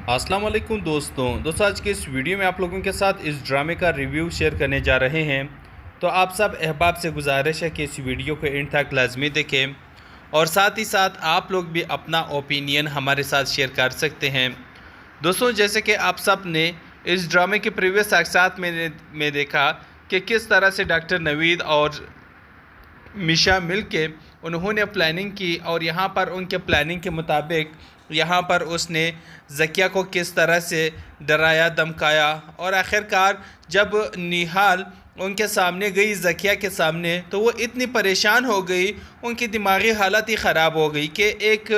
अस्सलाम वालेकुम दोस्तों आज के इस वीडियो में आप लोगों के साथ इस ड्रामे का रिव्यू शेयर करने जा रहे हैं। तो आप सब अहबाब से गुजारिश है कि इस वीडियो को एंड तक लाजमी देखें और साथ ही साथ आप लोग भी अपना ओपिनियन हमारे साथ शेयर कर सकते हैं। दोस्तों, जैसे कि आप सब ने इस ड्रामे के प्रीवियस अक्सात में देखा कि किस तरह से डॉक्टर नवीद और मिशा मिलके उन्होंने प्लानिंग की और यहाँ पर उनके प्लानिंग के मुताबिक यहाँ पर उसने ज़किया को किस तरह से डराया धमकाया और आखिरकार जब निहाल उनके सामने गई ज़किया के सामने तो वो इतनी परेशान हो गई, उनकी दिमागी हालत ही ख़राब हो गई कि एक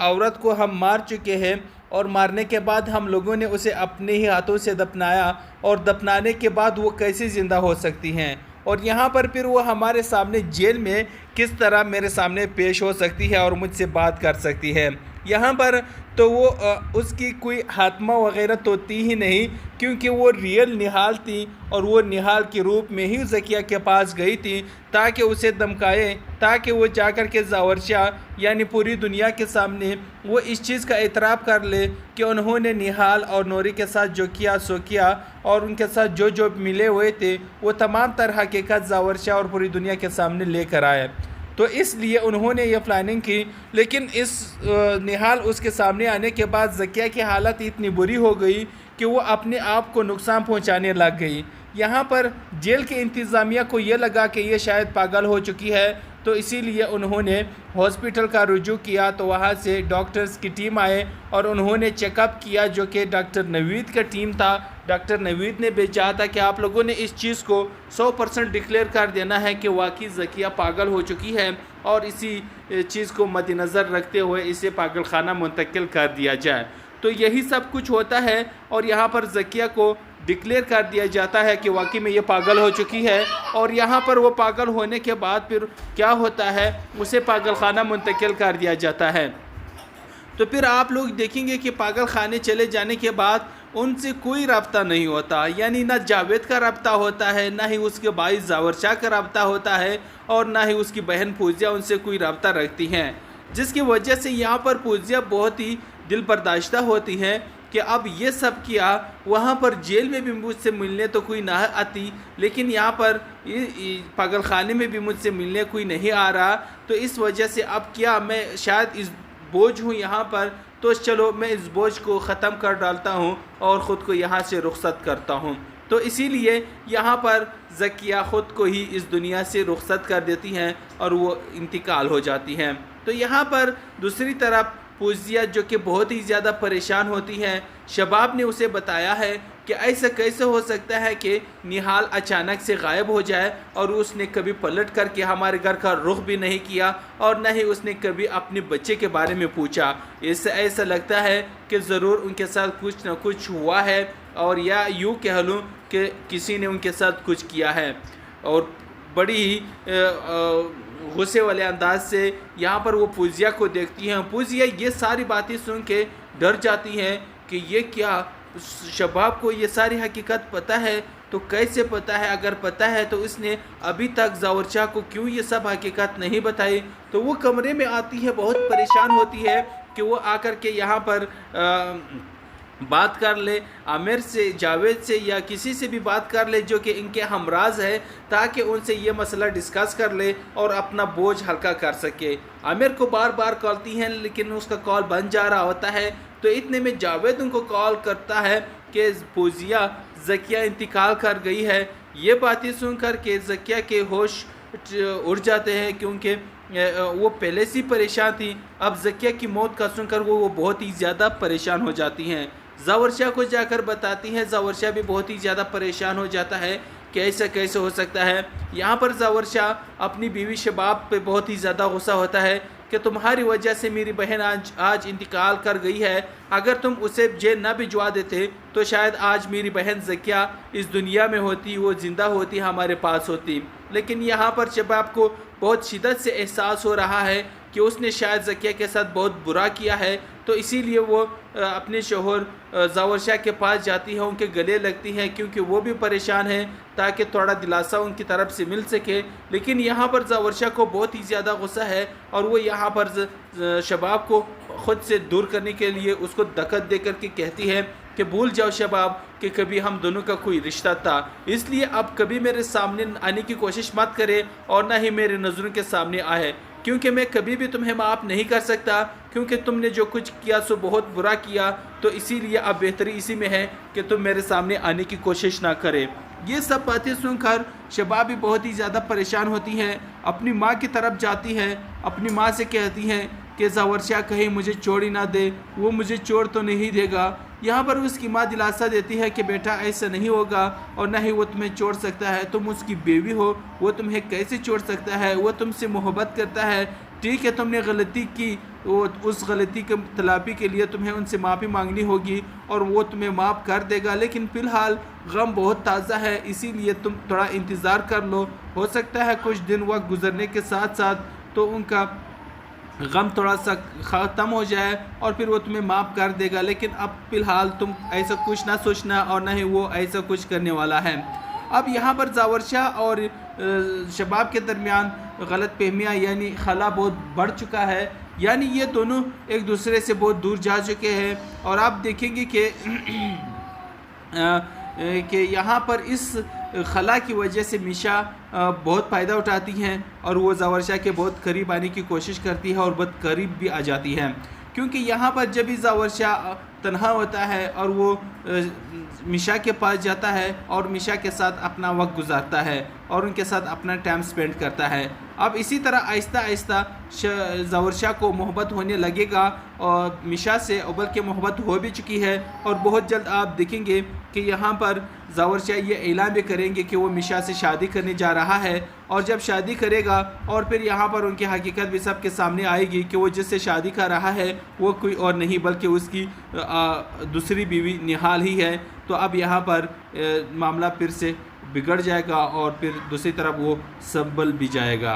औरत को हम मार चुके हैं और मारने के बाद हम लोगों ने उसे अपने ही हाथों से दफनाया और दफनाने के बाद वो कैसे ज़िंदा हो सकती हैं और यहाँ पर फिर वो हमारे सामने जेल में किस तरह मेरे सामने पेश हो सकती है और मुझसे बात कर सकती है। यहाँ पर तो वो उसकी कोई हात्मा वगैरह तो थी ही नहीं, क्योंकि वो रियल निहाल थी और वो निहाल के रूप में ही ज़किया के पास गई थी ताकि उसे धमकाए, ताकि वो जाकर के जावरशा यानी पूरी दुनिया के सामने वो इस चीज़ का एतराफ़ कर ले कि उन्होंने निहाल और नूरी के साथ जो किया सो किया और उनके साथ जो जो मिले हुए थे वो तमाम तरह हकीकत जावरशा और पूरी दुनिया के सामने लेकर आए। तो इसलिए उन्होंने ये प्लानिंग की, लेकिन इस निहाल उसके सामने आने के बाद ज़किया की हालत इतनी बुरी हो गई कि वो अपने आप को नुकसान पहुंचाने लग गई। यहाँ पर जेल के इंतज़ामिया को ये लगा कि ये शायद पागल हो चुकी है, तो इसीलिए उन्होंने हॉस्पिटल का रुजू किया। तो वहाँ से डॉक्टर्स की टीम आए और उन्होंने चेकअप किया, जो कि डॉक्टर नवीद का टीम था। डॉक्टर नवीद ने भेजा था कि आप लोगों ने इस चीज़ को 100% डिक्लेयर कर देना है कि वाकई ज़किया पागल हो चुकी है और इसी चीज़ को मद्देनज़र रखते हुए इसे पागल खाना मुंतकिल कर दिया जाए। तो यही सब कुछ होता है और यहाँ पर ज़किया को डिक्लेयर कर दिया जाता है कि वाकई में ये पागल हो चुकी है और यहाँ पर वो पागल होने के बाद फिर क्या होता है, उसे पागल खाना मुंतकिल कर दिया जाता है। तो फिर आप लोग देखेंगे कि पागल खाने चले जाने के बाद उनसे कोई रब्ता नहीं होता, यानी ना जावेद का रब्ता होता है, ना ही उसके भाई जावरशाह का रब्ता होता है और ना ही उसकी बहन फौजिया उनसे कोई रब्ता रखती हैं, जिसकी वजह से यहाँ पर फौजिया बहुत ही दिल बर्दाश्ता होती हैं कि अब ये सब किया। वहाँ पर जेल में भी मुझसे मिलने तो कोई ना आती, लेकिन यहाँ पर पागल खाने में भी मुझसे मिलने कोई नहीं आ रहा, तो इस वजह से अब क्या मैं शायद इस बोझ हूँ यहाँ पर, तो चलो मैं इस बोझ को ख़त्म कर डालता हूँ और ख़ुद को यहाँ से रुखसत करता हूँ। तो इसीलिए यहाँ पर ज़किया ख़ुद को ही इस दुनिया से रुखसत कर देती हैं और वो इंतकाल हो जाती हैं। तो यहाँ पर दूसरी तरफ फौजिया जो कि बहुत ही ज़्यादा परेशान होती हैं, शबाब ने उसे बताया है कि ऐसा कैसे हो सकता है कि निहाल अचानक से गायब हो जाए और उसने कभी पलट करके हमारे घर का रुख भी नहीं किया और न ही उसने कभी अपने बच्चे के बारे में पूछा। इससे ऐसा लगता है कि ज़रूर उनके साथ कुछ न कुछ हुआ है और या यूँ कह लूँ कि किसी ने उनके साथ कुछ किया है। और बड़ी ही गुस्से वाले अंदाज से यहाँ पर वो फौजिया को देखती हैं। फौजिया ये सारी बातें सुन के डर जाती हैं कि ये क्या, शबाब को ये सारी हकीकत पता है तो कैसे पता है, अगर पता है तो इसने अभी तक जावरशाह को क्यों ये सब हकीकत नहीं बताई। तो वो कमरे में आती है, बहुत परेशान होती है कि वो आकर के यहाँ पर बात कर ले आमिर से, जावेद से या किसी से भी बात कर ले जो कि इनके हमराज है, ताकि उनसे ये मसला डिस्कस कर ले और अपना बोझ हल्का कर सके। आमिर को बार बार कॉलती हैं लेकिन उसका कॉल बंद जा रहा होता है। तो इतने में जावेद उनको कॉल करता है कि फौजिया ज़किया इंतकाल कर गई है। ये बातें सुन कर के ज़किया के होश उड़ जाते हैं, क्योंकि वो पहले से परेशान थी। अब ज़किया की मौत का सुनकर वो बहुत ही ज़्यादा परेशान हो जाती हैं। जावरशाह को जाकर बताती हैं, जावरशाह भी बहुत ही ज़्यादा परेशान हो जाता है कि ऐसा कैसे हो सकता है। यहाँ पर जावरशाह अपनी बीवी शबाब पे बहुत ही ज़्यादा गुस्सा होता है कि तुम्हारी वजह से मेरी बहन आज इंतकाल कर गई है, अगर तुम उसे जेल ना भिजवा देते तो शायद आज मेरी बहन ज़किया इस दुनिया में होती, वो ज़िंदा होती, हमारे पास होती। लेकिन यहाँ पर शबाब को बहुत शिद्दत से एहसास हो रहा है کہ اس نے شاید زکیہ کے ساتھ بہت برا کیا ہے، تو اسی لیے وہ اپنے شوہر زاور شاہ کے پاس جاتی ہے، ان کے گلے لگتی ہیں کیونکہ وہ بھی پریشان ہیں تاکہ تھوڑا دلاسا ان کی طرف سے مل سکے۔ لیکن یہاں پر زاور شاہ کو بہت ہی زیادہ غصہ ہے اور وہ یہاں پر شباب کو خود سے دور کرنے کے لیے اس کو دکت دے کر کے کہتی ہے کہ بھول جاؤ شباب کہ کبھی ہم دونوں کا کوئی رشتہ تھا، اس لیے اب کبھی میرے سامنے آنے کی کوشش مت کرے اور نہ ہی میرے نظروں کے سامنے آئے، کیونکہ میں کبھی بھی تمہیں معاف نہیں کر سکتا، کیونکہ تم نے جو کچھ کیا سو بہت برا کیا، تو اسی لیے اب بہتری اسی میں ہے کہ تم میرے سامنے آنے کی کوشش نہ کرے۔ یہ سب باتیں سن کر شباب بھی بہت ہی زیادہ پریشان ہوتی ہیں، اپنی ماں کی طرف جاتی ہے، اپنی ماں سے کہتی ہیں کہ زاور شاہ کہیں مجھے چھوڑ ہی نہ دے، وہ مجھے چھوڑ تو نہیں دے گا۔ یہاں پر اس کی ماں دلاسا دیتی ہے کہ بیٹا ایسا نہیں ہوگا اور نہ ہی وہ تمہیں چھوڑ سکتا ہے، تم اس کی بیوی ہو، وہ تمہیں کیسے چھوڑ سکتا ہے، وہ تم سے محبت کرتا ہے، ٹھیک ہے تم نے غلطی کی، اس غلطی کے تلافی کے لیے تمہیں ان سے معافی مانگنی ہوگی اور وہ تمہیں معاف کر دے گا، لیکن فی الحال غم بہت تازہ ہے، اسی لیے تم تھوڑا انتظار کر لو، ہو سکتا ہے کچھ دن وقت گزرنے کے ساتھ ساتھ تو ان کا غم تھوڑا سا ختم ہو جائے اور پھر وہ تمہیں معاف کر دے گا، لیکن اب فی الحال تم ایسا کچھ نہ سوچنا اور نہ ہی وہ ایسا کچھ کرنے والا ہے۔ اب یہاں پر زاور شاہ اور شباب کے درمیان غلط فہمیاں یعنی خلا بہت بڑھ چکا ہے، یعنی یہ دونوں ایک دوسرے سے بہت دور جا چکے ہیں، اور آپ دیکھیں گے کہ یہاں پر اس خلا کی وجہ سے میشا بہت فائدہ اٹھاتی ہیں اور وہ زاور شاہ کے بہت قریب آنے کی کوشش کرتی ہے اور بہت قریب بھی آ جاتی ہے، کیونکہ یہاں پر جب بھی زاور شاہ تنہا ہوتا ہے اور وہ میشا کے پاس جاتا ہے اور میشا کے ساتھ اپنا وقت گزارتا ہے اور ان کے ساتھ اپنا ٹائم سپینڈ کرتا ہے۔ اب اسی طرح آہستہ آہستہ زاور شاہ کو محبت ہونے لگے گا اور میشا سے بلکہ محبت ہو بھی چکی ہے، اور بہت جلد آپ دیکھیں گے کہ یہاں پر زاور شاہ یہ اعلان بھی کریں گے کہ وہ میشا سے شادی کرنے جا رہا ہے، اور جب شادی کرے گا اور پھر یہاں پر ان کی حقیقت بھی سب کے سامنے آئے گی کہ وہ جس سے شادی کر رہا ہے وہ کوئی اور نہیں بلکہ اس کی دوسری بیوی نہال ہی ہے، تو اب یہاں پر معاملہ پھر سے بگڑ جائے گا اور پھر دوسری طرف وہ سنبھل بھی جائے گا۔